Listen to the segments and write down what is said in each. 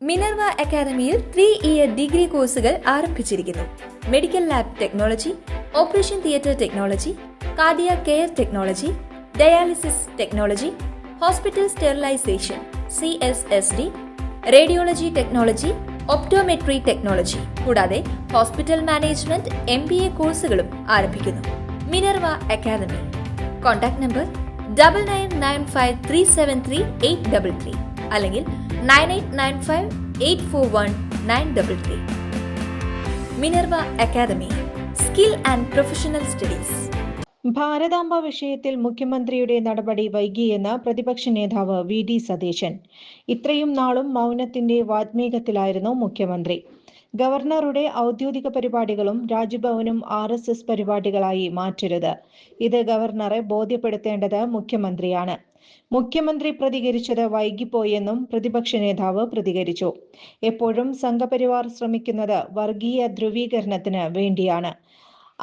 Minerva അക്കാദമിയിൽ 3-ഇയർ degree കോഴ്സുകൾ ആരംഭിച്ചിരിക്കുന്നു. Medical lab technology, operation theatre technology, cardiac care technology, dialysis technology, hospital sterilisation (CSSD), radiology technology, optometry technology കൂടാതെ hospital management MBA കോഴ്സുകളും ആരംഭിക്കുന്നു. Minerva academy. Contact number 9995373833 അല്ലെങ്കിൽ 9895841933. Minerva Academy, skill and professional studies. Bharatamba വിഷയത്തിൽ മുഖ്യമന്ത്രിയുടെ നടപടി വൈകിയെന്ന് പ്രതിപക്ഷ നേതാവ് VD Satheesan. ഇത്രയും നാളും മൗനത്തിന്റെ വാത്മീകത്തിലായിരുന്നു മുഖ്യമന്ത്രി. ഗവർണറുടെ ഔദ്യോഗിക പരിപാടികളും രാജ്ഭവനും RSS പരിപാടികളായി മാറ്റരുത്. ഇത് ഗവർണറെ ബോധ്യപ്പെടുത്തേണ്ടത് മുഖ്യമന്ത്രിയാണ്. മുഖ്യമന്ത്രി പ്രതികരിച്ചത് വൈകിപ്പോയെന്നും പ്രതിപക്ഷ നേതാവ് പ്രതികരിച്ചു. എപ്പോഴും സംഘപരിവാർ ശ്രമിക്കുന്നത് വർഗീയ ധ്രുവീകരണത്തിന് വേണ്ടിയാണ്.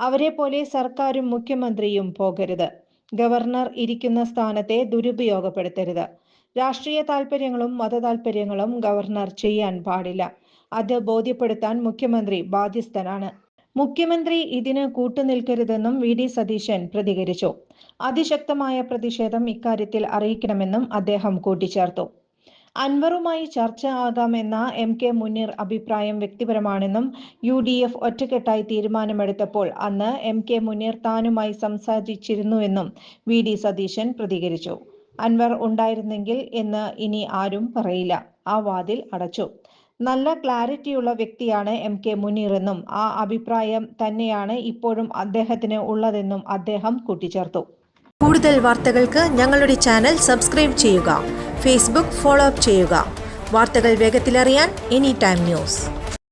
അവരെ പോലെ സർക്കാരും മുഖ്യമന്ത്രിയും പോകരുത്. ഗവർണർ ഇരിക്കുന്ന സ്ഥാനത്തെ ദുരുപയോഗപ്പെടുത്തരുത്. രാഷ്ട്രീയ താൽപര്യങ്ങളും മതതാൽപര്യങ്ങളും ഗവർണർ ചെയ്യാൻ പാടില്ല. അത് ബോധ്യപ്പെടുത്താൻ മുഖ്യമന്ത്രി ബാധ്യസ്ഥനാണ്. മുഖ്യമന്ത്രി ഇതിന് കൂട്ടുനിൽക്കരുതെന്നും VD സതീശൻ പ്രതികരിച്ചു. അതിശക്തമായ പ്രതിഷേധം ഇക്കാര്യത്തിൽ അറിയിക്കണമെന്നും അദ്ദേഹം കൂട്ടിച്ചേർത്തു. അൻവറുമായി ചർച്ച ആകാമെന്ന MK മുനീർ അഭിപ്രായം വ്യക്തിപരമാണെന്നും UDF ഒറ്റക്കെട്ടായി തീരുമാനമെടുത്തപ്പോൾ അന്ന് MK മുനീർ താനുമായി സംസാരിച്ചിരുന്നുവെന്നും VD സതീശൻ പ്രതികരിച്ചു. അൻവർ ഉണ്ടായിരുന്നെങ്കിൽ എന്ന് ഇനി ആരും പറയില്ല. ആ വാതിൽ അടച്ചു. നല്ല ക്ലാരിറ്റിയുള്ള വ്യക്തിയാണ് MK മുനീർ എന്നും ആ അഭിപ്രായം തന്നെയാണ് ഇപ്പോഴും അദ്ദേഹത്തിന് ഉള്ളതെന്നും അദ്ദേഹം കൂട്ടിച്ചേർത്തു. കൂടുതൽ വാർത്തകൾക്ക് ഞങ്ങളുടെ ചാനൽ സബ്സ്ക്രൈബ് ചെയ്യുക. ഫേസ്ബുക്ക് ഫോളോ അപ്പ് ചെയ്യുക. വാർത്തകൾ വേഗത്തിലറിയാൻ Anytime News.